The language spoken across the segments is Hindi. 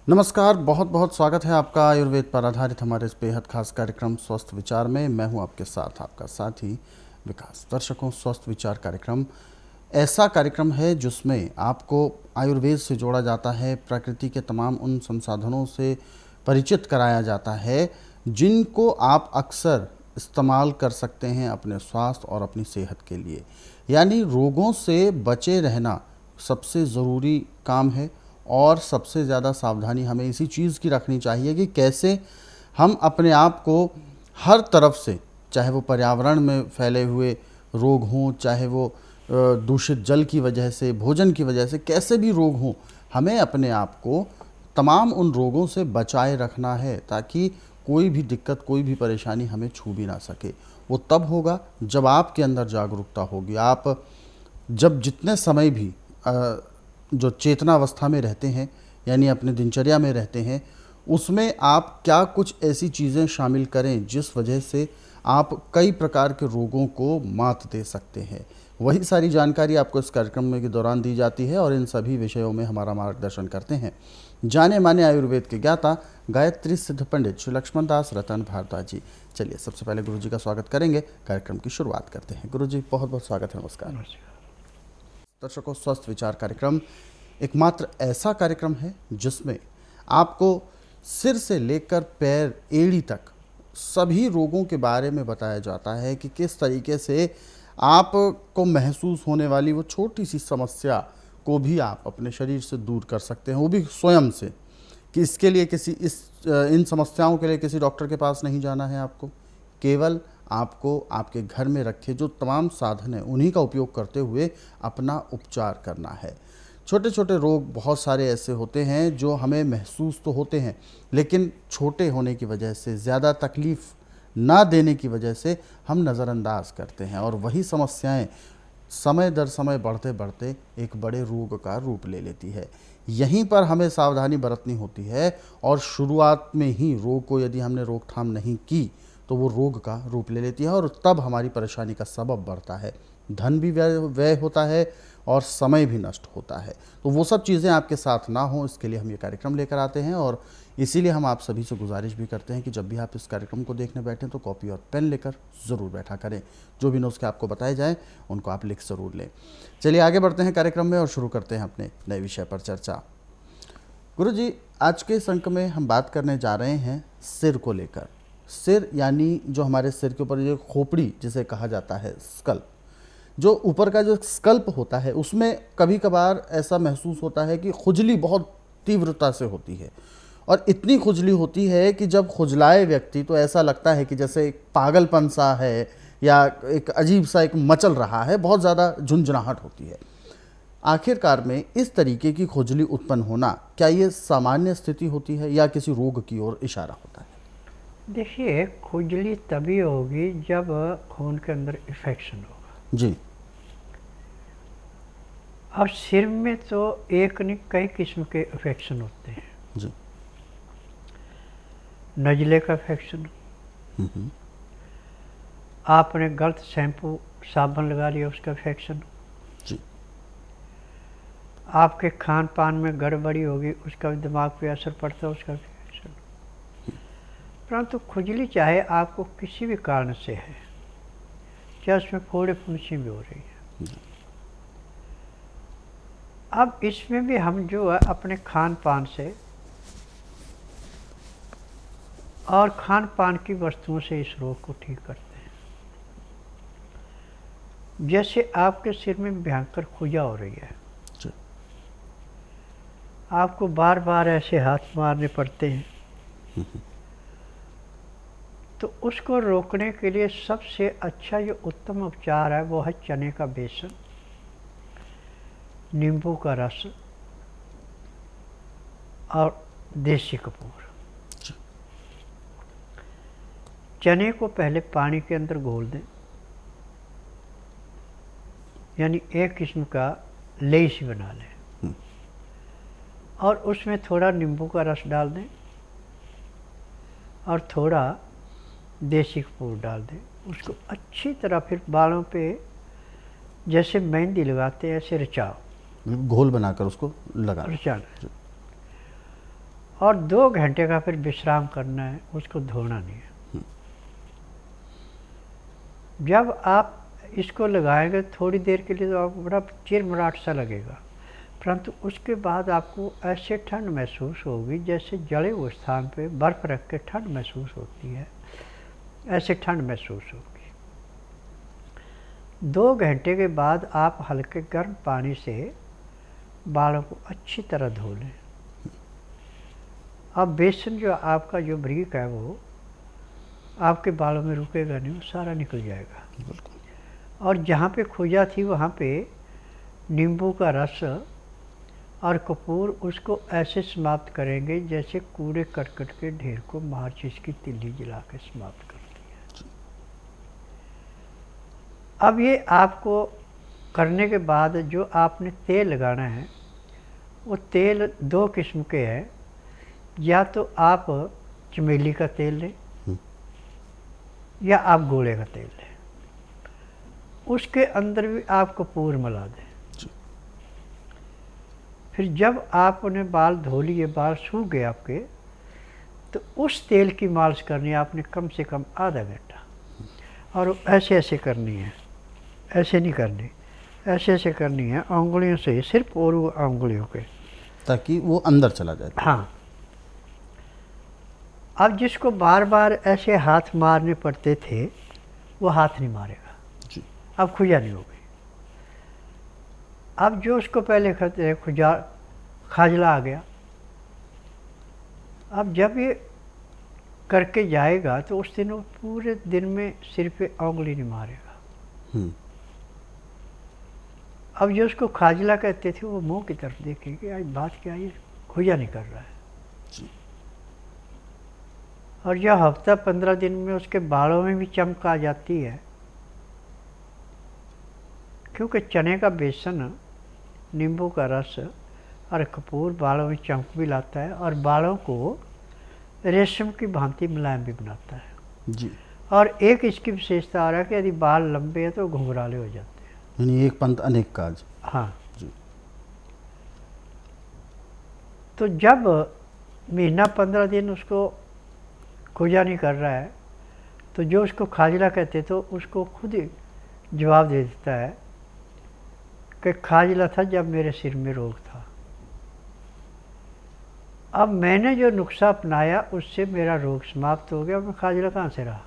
नमस्कार, बहुत बहुत स्वागत है आपका आयुर्वेद पर आधारित हमारे इस बेहद खास कार्यक्रम स्वस्थ विचार में। मैं हूं आपके साथ आपका साथी विकास। दर्शकों, स्वस्थ विचार कार्यक्रम ऐसा कार्यक्रम है जिसमें आपको आयुर्वेद से जोड़ा जाता है, प्रकृति के तमाम उन संसाधनों से परिचित कराया जाता है जिनको आप अक्सर इस्तेमाल कर सकते हैं अपने स्वास्थ्य और अपनी सेहत के लिए। यानी रोगों से बचे रहना सबसे ज़रूरी काम है और सबसे ज़्यादा सावधानी हमें इसी चीज़ की रखनी चाहिए कि कैसे हम अपने आप को हर तरफ से, चाहे वो पर्यावरण में फैले हुए रोग हों, चाहे वो दूषित जल की वजह से, भोजन की वजह से, कैसे भी रोग हों, हमें अपने आप को तमाम उन रोगों से बचाए रखना है ताकि कोई भी दिक्कत, कोई भी परेशानी हमें छू भी ना सके। वो तब होगा जब आपके अंदर जागरूकता होगी। आप जब जितने समय भी जो चेतनावस्था में रहते हैं, यानी अपने दिनचर्या में रहते हैं, उसमें आप क्या कुछ ऐसी चीज़ें शामिल करें जिस वजह से आप कई प्रकार के रोगों को मात दे सकते हैं। वही सारी जानकारी आपको इस कार्यक्रम के दौरान दी जाती है और इन सभी विषयों में हमारा मार्गदर्शन करते हैं जाने माने आयुर्वेद के ज्ञाता गायत्री सिद्ध पंडित श्री लक्ष्मण दास रतन भारद्वाज जी। चलिए सबसे पहले गुरु जी का स्वागत करेंगे, कार्यक्रम की शुरुआत करते हैं। गुरु जी, बहुत बहुत स्वागत है। नमस्कार। दर्शकों, स्वस्थ विचार कार्यक्रम एकमात्र ऐसा कार्यक्रम है जिसमें आपको सिर से लेकर पैर एड़ी तक सभी रोगों के बारे में बताया जाता है कि किस तरीके से आपको महसूस होने वाली वो छोटी सी समस्या को भी आप अपने शरीर से दूर कर सकते हैं, वो भी स्वयं से। कि इसके लिए इन समस्याओं के लिए किसी डॉक्टर के पास नहीं जाना है आपको, केवल आपको आपके घर में रखे जो तमाम साधन हैं उन्हीं का उपयोग करते हुए अपना उपचार करना है। छोटे छोटे रोग बहुत सारे ऐसे होते हैं जो हमें महसूस तो होते हैं, लेकिन छोटे होने की वजह से, ज़्यादा तकलीफ़ ना देने की वजह से हम नज़रअंदाज करते हैं और वही समस्याएं समय दर समय बढ़ते बढ़ते एक बड़े रोग का रूप ले लेती है। यहीं पर हमें सावधानी बरतनी होती है और शुरुआत में ही रोग को यदि हमने रोकथाम नहीं की तो वो रोग का रूप ले लेती है और तब हमारी परेशानी का सबब बढ़ता है। धन भी व्यय होता है और समय भी नष्ट होता है। तो वो सब चीज़ें आपके साथ ना हो, इसके लिए हम ये कार्यक्रम लेकर आते हैं और इसीलिए हम आप सभी से गुजारिश भी करते हैं कि जब भी आप इस कार्यक्रम को देखने बैठें तो कॉपी और पेन लेकर ज़रूर बैठा करें। जो भी नुस्खे आपको बताए जाएँ उनको आप लिख ज़रूर लें। चलिए आगे बढ़ते हैं कार्यक्रम में और शुरू करते हैं अपने नए विषय पर चर्चा। गुरु जी, आज के इस अंक में हम बात करने जा रहे हैं सिर को लेकर। सिर यानी जो हमारे सिर के ऊपर जो खोपड़ी जिसे कहा जाता है, स्कल्प, जो ऊपर का जो स्कल्प होता है उसमें कभी कभार ऐसा महसूस होता है कि खुजली बहुत तीव्रता से होती है और इतनी खुजली होती है कि जब खुजलाए व्यक्ति तो ऐसा लगता है कि जैसे एक पागलपन सा है या एक अजीब सा एक मचल रहा है, बहुत ज़्यादा झुंझुनाहट होती है। आखिरकार में इस तरीके की खुजली उत्पन्न होना, क्या ये सामान्य स्थिति होती है या किसी रोग की ओर इशारा होता है? देखिए, खुजली तभी होगी जब खून के अंदर इन्फेक्शन होगा जी। अब सिर में तो एक नहीं कई किस्म के इन्फेक्शन होते हैं। जी। नजले का इन्फेक्शन, आपने गलत शैम्पू साबुन लगा लिया उसका इन्फेक्शन, जी। आपके खान पान में गड़बड़ी होगी उसका भी दिमाग पे असर पड़ता है, उसका इन्फेक्शन। परंतु खुजली चाहे आपको किसी भी कारण से है, चाहे उसमें फोड़े फुंसी भी हो रही है, अब इसमें भी हम जो है अपने खान पान से और खान पान की वस्तुओं से इस रोग को ठीक करते हैं। जैसे आपके सिर में भयंकर खुजा हो रही है, आपको बार बार ऐसे हाथ मारने पड़ते हैं, तो उसको रोकने के लिए सबसे अच्छा जो उत्तम उपचार है वो है चने का बेसन, नींबू का रस और देसी कपूर। चने को पहले पानी के अंदर घोल दें, यानी एक किस्म का लेस बना लें और उसमें थोड़ा नींबू का रस डाल दें और थोड़ा देसी कपूर डाल दें। उसको अच्छी तरह फिर बालों पे जैसे मेहंदी लगाते हैं ऐसे रचाओ, घोल बनाकर उसको लगा रचाना। और 2 घंटे का फिर विश्राम करना है, उसको धोना नहीं है। जब आप इसको लगाएंगे थोड़ी देर के लिए तो आपको बड़ा चिरमिराट सा लगेगा, परंतु उसके बाद आपको ऐसे ठंड महसूस होगी जैसे जले हुए स्थान पे बर्फ़ रख के ठंड महसूस होती है, ऐसे ठंड महसूस होगी। 2 घंटे के बाद आप हल्के गर्म पानी से बालों को अच्छी तरह धो लें। अब बेसन जो आपका जो ब्रीक है वो आपके बालों में रुकेगा नहीं, वो सारा निकल जाएगा। और जहाँ पे खुजा थी वहाँ पे नींबू का रस और कपूर उसको ऐसे समाप्त करेंगे जैसे कूड़े करकट के ढेर को माचिस की तिल्ली जला के समाप्त करती है। अब ये आपको करने के बाद जो आपने तेल लगाना है वो तेल 2 किस्म के हैं। या तो आप चमेली का तेल लें या आप गोले का तेल लें, उसके अंदर भी आप कपूर मिला दें। फिर जब आपने बाल धो लिए, बाल सूख गए आपके, तो उस तेल की मालिश करनी है आपने कम से कम आधा घंटा। और ऐसे ऐसे करनी है, ऐसे नहीं करनी, ऐसे ऐसे करनी है उंगलियों से, सिर्फ और उंगलियों के, ताकि वो अंदर चला जाए। हाँ। अब जिसको बार बार ऐसे हाथ मारने पड़ते थे वो हाथ नहीं मारेगा जी। अब खुजा नहीं हो गई। अब जो उसको पहले खतरे खुजा खाजला आ गया, अब जब ये करके जाएगा तो उस दिन वो पूरे दिन में सिर पे उंगली नहीं मारेगा। अब जो उसको खाजला कहते थे वो मुंह की तरफ देखेंगे, आज बात क्या है, खुजा नहीं कर रहा है जी। और जब हफ्ता 15 दिन में उसके बालों में भी चमक आ जाती है, क्योंकि चने का बेसन, नींबू का रस और कपूर बालों में चमक भी लाता है और बालों को रेशम की भांति मुलायम भी बनाता है जी। और एक इसकी विशेषता आ रहा है कि यदि बाल लंबे हैं तो घुंघराले हो जाते हैं। यानी एक पंथ अनेक काज। हाँ जी। तो जब महीना 15 दिन उसको खुजा नहीं कर रहा है तो जो उसको खाजला कहते तो उसको खुद ही जवाब दे देता है कि खाजला था जब मेरे सिर में रोग था। अब मैंने जो नुस्खा अपनाया उससे मेरा रोग समाप्त हो गया, मैं खाजला कहाँ से रहा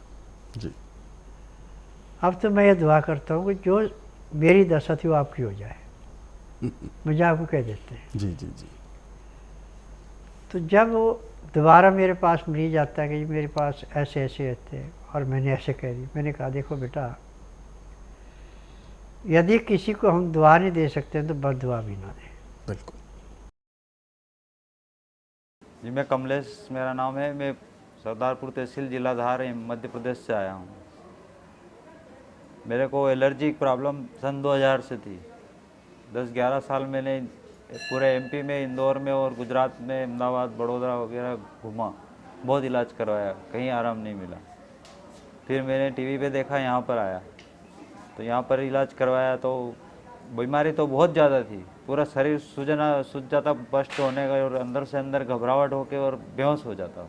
जी। अब तो मैं ये दुआ करता हूँ कि जो मेरी दशा थी वो आपकी हो जाए। मुझे आपको कह देते हैं जी जी जी। तो जब वो दोबारा मेरे पास मरीज आता है कि मेरे पास ऐसे ऐसे थे और मैंने ऐसे कह दी, मैंने कहा देखो बेटा, यदि किसी को हम दुआ नहीं दे सकते हैं तो बद दुआ भी ना दें। बिल्कुल जी। मैं कमलेश मेरा नाम है, मैं सरदारपुर तहसील जिला धार मध्य प्रदेश से आया हूँ। मेरे को एलर्जी की प्रॉब्लम सन 2000 से थी। 10-11 साल मैंने पूरे एमपी में, इंदौर में और गुजरात में, अहमदाबाद, बड़ौदा वगैरह घूमा, बहुत इलाज करवाया, कहीं आराम नहीं मिला। फिर मैंने टीवी पे देखा, यहाँ पर आया तो यहाँ पर इलाज करवाया तो बीमारी तो बहुत ज़्यादा थी, पूरा शरीर सूझ जाता, बस्ट होने का और अंदर से अंदर घबराहट होके और बेहोश हो जाता।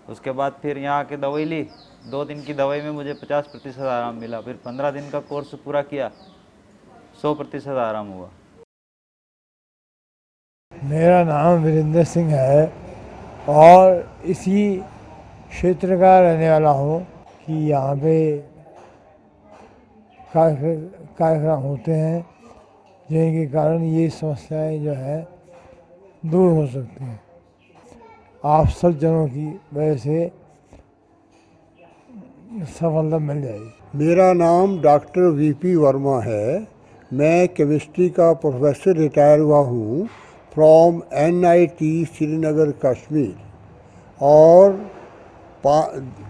उसके बाद फिर यहाँ आके दवाई ली, 2 दिन की दवाई में मुझे 50% आराम मिला। फिर 15 दिन का कोर्स पूरा किया, 100% आराम हुआ। मेरा नाम वीरेंद्र सिंह है और इसी क्षेत्र का रहने वाला हूँ कि यहाँ पे कार्यक्रम होते हैं जिनके कारण ये समस्याएं जो है दूर हो सकती हैं। आप सब जनों की वजह से सफलता मिल जाएगी। मेरा नाम डॉक्टर वीपी वर्मा है। मैं केमिस्ट्री का प्रोफेसर रिटायर हुआ हूँ फ्रॉम एनआईटी श्रीनगर कश्मीर और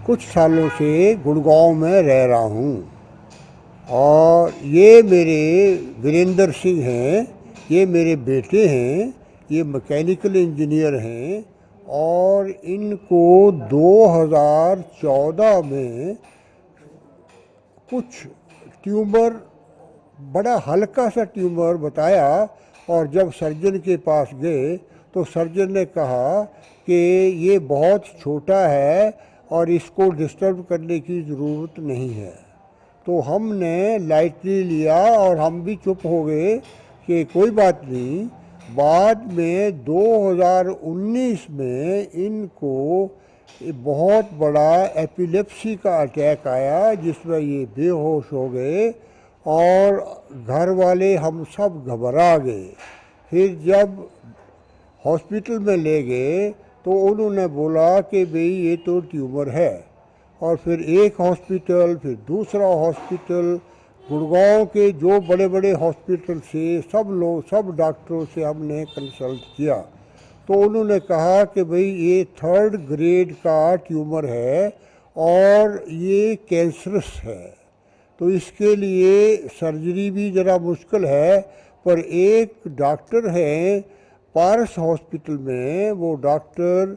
कुछ सालों से गुड़गांव में रह रहा हूँ। और ये मेरे वीरेंद्र सिंह हैं, ये मेरे बेटे हैं, ये मैकेनिकल इंजीनियर हैं और इनको 2014 में कुछ ट्यूमर, बड़ा हल्का सा ट्यूमर बताया और जब सर्जन के पास गए तो सर्जन ने कहा कि ये बहुत छोटा है और इसको डिस्टर्ब करने की ज़रूरत नहीं है। तो हमने लाइटली लिया और हम भी चुप हो गए कि कोई बात नहीं। बाद में 2019 में इनको बहुत बड़ा एपिलेप्सी का अटैक आया जिसमें ये बेहोश हो गए और घर वाले हम सब घबरा गए। फिर जब हॉस्पिटल में ले गए तो उन्होंने बोला कि भाई ये तो ट्यूमर है। और फिर एक हॉस्पिटल, फिर दूसरा हॉस्पिटल, गुड़गांव के जो बड़े बड़े हॉस्पिटल से सब डॉक्टरों से हमने कंसल्ट किया तो उन्होंने कहा कि भाई ये 3rd ग्रेड का ट्यूमर है और ये कैंसरस है, तो इसके लिए सर्जरी भी ज़रा मुश्किल है। पर एक डॉक्टर हैं पारस हॉस्पिटल में, वो डॉक्टर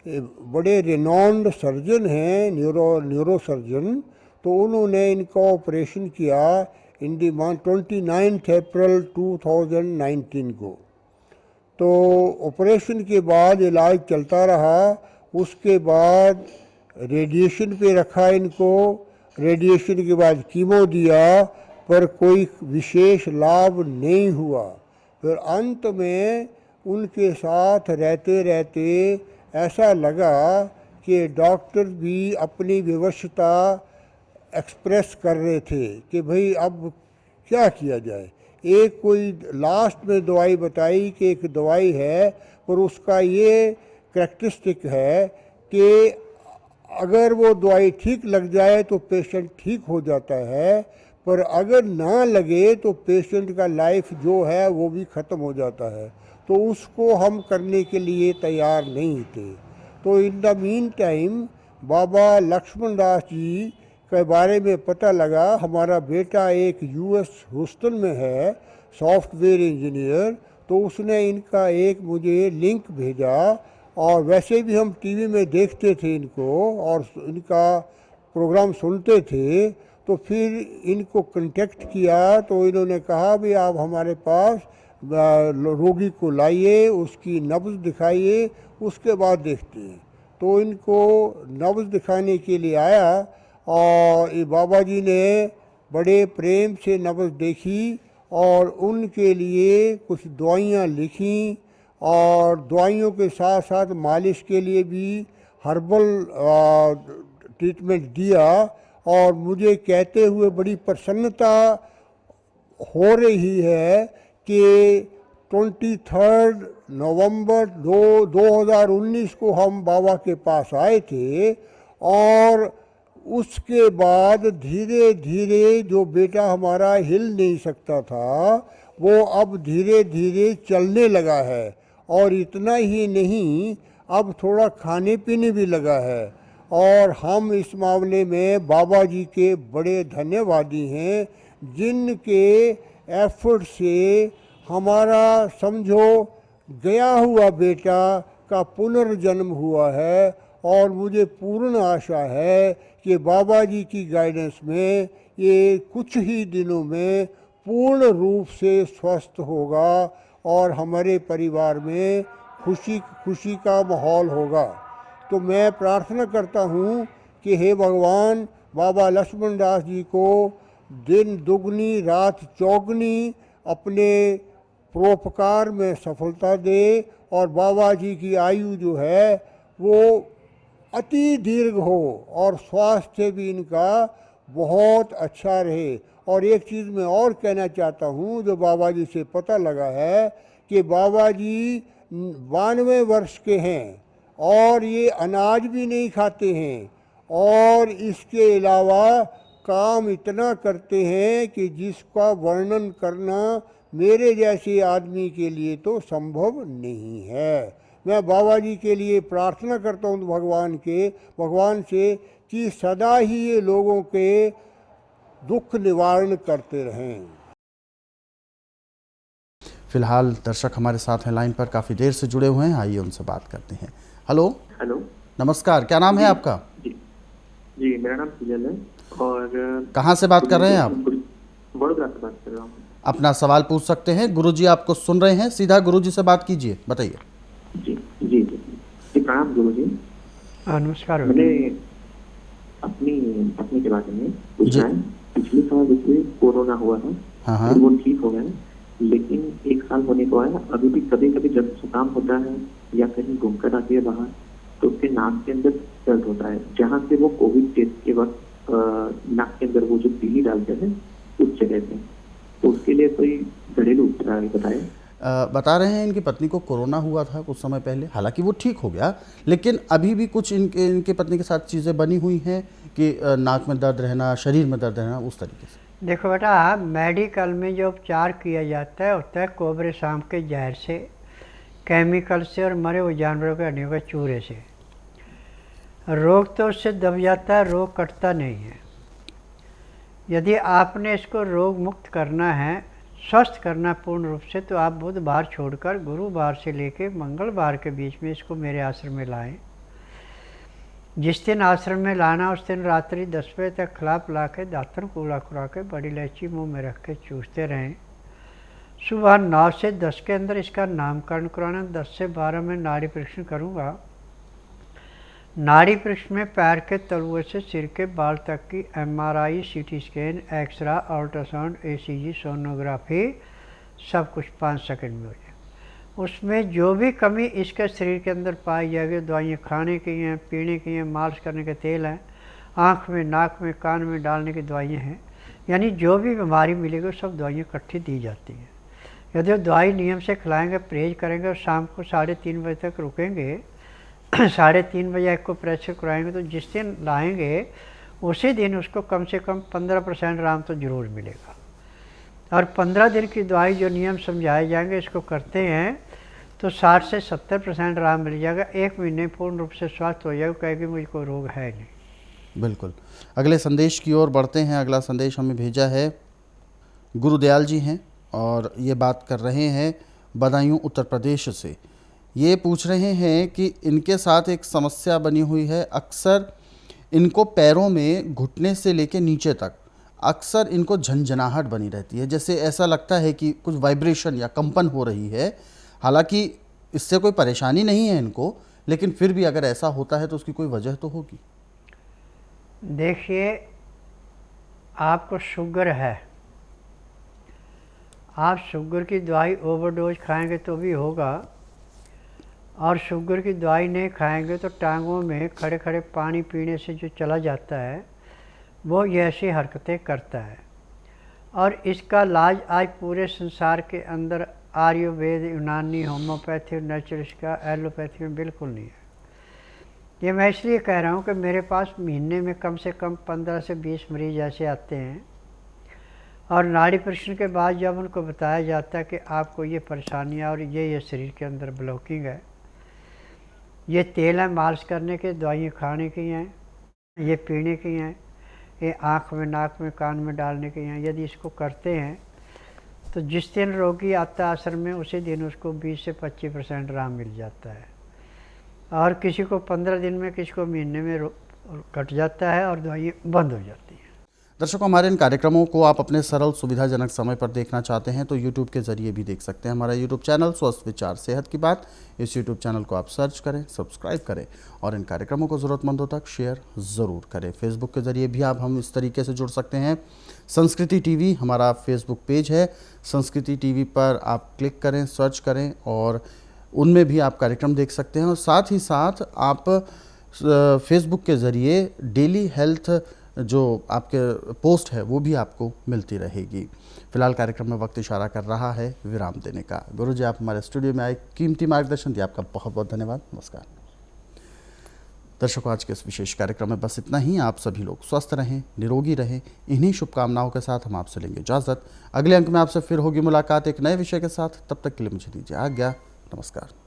बड़े रिनॉन्ड सर्जन हैं, न्यूरो सर्जन, तो उन्होंने इनका ऑपरेशन किया इन दी 29 अप्रैल 2019 को। तो ऑपरेशन के बाद इलाज चलता रहा। उसके बाद रेडिएशन पे रखा इनको, रेडिएशन के बाद कीमो दिया, पर कोई विशेष लाभ नहीं हुआ। फिर अंत में उनके साथ रहते रहते ऐसा लगा कि डॉक्टर भी अपनी विवशता एक्सप्रेस कर रहे थे कि भाई अब क्या किया जाए। एक कोई लास्ट में दवाई बताई कि एक दवाई है पर उसका ये करैक्टरिस्टिक है कि अगर वो दवाई ठीक लग जाए तो पेशेंट ठीक हो जाता है, पर अगर ना लगे तो पेशेंट का लाइफ जो है वो भी ख़त्म हो जाता है। तो उसको हम करने के लिए तैयार नहीं थे। तो इन द मीन टाइम बाबा लक्ष्मण दास जी के बारे में पता लगा। हमारा बेटा एक US ह्यूस्टन में है, सॉफ्टवेयर इंजीनियर, तो उसने इनका एक मुझे लिंक भेजा और वैसे भी हम टीवी में देखते थे इनको और इनका प्रोग्राम सुनते थे। तो फिर इनको कांटेक्ट किया तो इन्होंने कहा भी आप हमारे पास रोगी को लाइए, उसकी नब्ज़ दिखाइए, उसके बाद देखते हैं। तो इनको नब्ज़ दिखाने के लिए आया और ये बाबा जी ने बड़े प्रेम से नब्ज़ देखी और उनके लिए कुछ दवाइयाँ लिखी और दवाइयों के साथ साथ मालिश के लिए भी हर्बल ट्रीटमेंट दिया। और मुझे कहते हुए बड़ी प्रसन्नता हो रही है कि 23 नवंबर 2019 को हम बाबा के पास आए थे और उसके बाद धीरे धीरे जो बेटा हमारा हिल नहीं सकता था वो अब धीरे धीरे चलने लगा है। और इतना ही नहीं, अब थोड़ा खाने पीने भी लगा है। और हम इस मामले में बाबा जी के बड़े धन्यवादी हैं जिनके एफर्ट से हमारा समझो गया हुआ बेटा का पुनर्जन्म हुआ है। और मुझे पूर्ण आशा है कि बाबा जी की गाइडेंस में ये कुछ ही दिनों में पूर्ण रूप से स्वस्थ होगा और हमारे परिवार में खुशी का माहौल होगा। तो मैं प्रार्थना करता हूँ कि हे भगवान, बाबा लक्ष्मण दास जी को दिन दुगनी रात चौगनी अपने परोपकार में सफलता दे और बाबा जी की आयु जो है वो अति दीर्घ हो और स्वास्थ्य भी इनका बहुत अच्छा रहे। और एक चीज़ मैं और कहना चाहता हूँ जो बाबा जी से पता लगा है कि बाबा जी 92 वर्ष के हैं और ये अनाज भी नहीं खाते हैं और इसके अलावा काम इतना करते हैं कि जिसका वर्णन करना मेरे जैसे आदमी के लिए तो संभव नहीं है। मैं बाबा जी के लिए प्रार्थना करता हूँ भगवान से कि सदा ही ये लोगों के दुख निवारण करते रहें। फिलहाल दर्शक हमारे साथ हैं लाइन पर, काफ़ी देर से जुड़े हुए हैं, आइए उनसे बात करते हैं। हेलो नमस्कार, क्या नाम है आपका? जी मेरा नाम सुजल है और कहाँ से बात कर रहे हैं आप? बड़ोदरा से बात कर रहा हूँ। अपना सवाल पूछ सकते हैं। गुरुजी आपको सुन रहे हैं, सीधा गुरुजी से बात कीजिए, बताइए। जी जी जी जी, प्रणाम गुरु जी। नमस्कार मैंने बेटा। अपनी पत्नी के बारे में जी। पूछना है। पिछले साल जिसमें कोरोना हुआ था, हाँ हाँ। फिर वो ठीक हो गए, लेकिन 1 साल होने को आया, अभी भी कभी कभी जब जुकाम होता है या कहीं घूमकर आती है बाहर, तो उसके नाक के अंदर दर्द होता है, जहाँ से वो कोविड टेस्ट के वक्त नाक के अंदर वो जो तीली डालते हैं उस जगह पे। तो उसके लिए कोई घरेलू उपचार बताए। बता रहे हैं इनकी पत्नी को कोरोना हुआ था कुछ समय पहले, हालांकि वो ठीक हो गया, लेकिन अभी भी कुछ इनके पत्नी के साथ चीज़ें बनी हुई हैं कि नाक में दर्द रहना, शरीर में दर्द रहना, उस तरीके से। देखो बेटा, मेडिकल में जो उपचार किया जाता है होता है कोबरे सांप के जहर से, केमिकल से और मरे हुए जानवरों के हड्डियों के चूरे से। रोग तो उससे दब जाता है, रोग कटता नहीं है। यदि आपने इसको रोग मुक्त करना है, स्वस्थ करना पूर्ण रूप से, तो आप बुधवार छोड़कर गुरुवार से लेके मंगलवार के बीच में इसको मेरे आश्रम में लाएं। जिस दिन आश्रम में लाना उस दिन रात्रि 10 बजे तक खिला पिला के, दातन कूड़ा खुरा के, बड़ी इलायची मुंह में रख के चूसते रहें। सुबह 9 से 10 के अंदर इसका नामकरण कराना। 10 से 12 में नाड़ी परीक्षण करूँगा। नाड़ी परीक्षण में पैर के तलुए से सिर के बाल तक की MRI, CT scan, X ray, ultrasound, ECG, sonography, सब कुछ 5 सेकंड में हो जाए। उसमें जो भी कमी इसके शरीर के अंदर पाई जाएगी, दवाइयाँ खाने की हैं, पीने की हैं, मालिश करने के तेल हैं, आँख में, नाक में, कान में डालने की दवाइयाँ हैं, यानी जो भी बीमारी मिलेगी सब दवाइयाँ इकट्ठी दी जाती हैं। यदि वो दवाई नियम से खिलाएँगे, परहेज करेंगे और शाम को 3:30 बजे तक रुकेंगे, 3:30 बजे एक को प्रेशर कराएंगे, तो जिस दिन लाएंगे उसी दिन उसको कम से कम 15% आराम तो ज़रूर मिलेगा। और 15 दिन की दवाई जो नियम समझाए जाएंगे इसको करते हैं तो 60 से 70% आराम मिल जाएगा। 1 महीने पूर्ण रूप से स्वस्थ हो जाएगा, कहेगी मुझे कोई रोग है नहीं। बिल्कुल। अगले संदेश की ओर बढ़ते हैं। अगला संदेश हमें भेजा है गुरुदयाल जी हैं और ये बात कर रहे हैं बदायूं उत्तर प्रदेश से। ये पूछ रहे हैं कि इनके साथ एक समस्या बनी हुई है, अक्सर इनको पैरों में घुटने से लेकर नीचे तक अक्सर इनको झंझनाहट बनी रहती है, जैसे ऐसा लगता है कि कुछ वाइब्रेशन या कंपन हो रही है। हालांकि इससे कोई परेशानी नहीं है इनको, लेकिन फिर भी अगर ऐसा होता है तो उसकी कोई वजह तो होगी। देखिए, आपको शुगर है, आप शुगर की दवाई ओवरडोज खाएंगे तो भी होगा, और शुगर की दवाई नहीं खाएंगे तो टांगों में खड़े खड़े पानी पीने से जो चला जाता है वो ये ऐसी हरकतें करता है। और इसका इलाज आज पूरे संसार के अंदर आयुर्वेद, यूनानी, होम्योपैथी, नेचुरल्स का, एलोपैथी में बिल्कुल नहीं है। ये मैं इसलिए कह रहा हूँ कि मेरे पास महीने में कम से कम 15 से 20 मरीज ऐसे आते हैं, और नाड़ी परीक्षण के बाद जब उनको बताया जाता है कि आपको ये परेशानियाँ और ये शरीर के अंदर ब्लॉकिंग है, ये तेल है मालिश करने के, दवाइयाँ खाने की हैं, ये पीने की हैं, ये आँख में, नाक में, कान में डालने की हैं, यदि इसको करते हैं तो जिस दिन रोगी आता है आश्रम में उसी दिन उसको 20 से 25% आराम मिल जाता है। और किसी को 15 दिन में, किसी को महीने में कट जाता है और दवाइयाँ बंद हो जाती हैं। दर्शकों, हमारे इन कार्यक्रमों को आप अपने सरल सुविधाजनक समय पर देखना चाहते हैं तो YouTube के जरिए भी देख सकते हैं। हमारा YouTube चैनल स्वस्थ विचार सेहत की बात, इस YouTube चैनल को आप सर्च करें, सब्सक्राइब करें और इन कार्यक्रमों को ज़रूरतमंदों तक शेयर ज़रूर करें। फेसबुक के जरिए भी आप हम इस तरीके से जुड़ सकते हैं। संस्कृति टीवी हमारा फेसबुक पेज है, संस्कृति टीवी पर आप क्लिक करें, सर्च करें और उनमें भी आप कार्यक्रम देख सकते हैं। और साथ ही साथ आप फेसबुक के ज़रिए डेली हेल्थ जो आपके पोस्ट है वो भी आपको मिलती रहेगी। फिलहाल कार्यक्रम में वक्त इशारा कर रहा है विराम देने का। गुरुजी, आप हमारे स्टूडियो में आए, कीमती मार्गदर्शन दिया, आपका बहुत बहुत धन्यवाद। नमस्कार। दर्शकों, आज के इस विशेष कार्यक्रम में बस इतना ही। आप सभी लोग स्वस्थ रहें, निरोगी रहें, इन्हीं शुभकामनाओं के साथ हम आपसे लेंगे इजाज़त। अगले अंक में आपसे फिर होगी मुलाकात एक नए विषय के साथ। तब तक के लिए मुझे दीजिए आज्ञा। नमस्कार।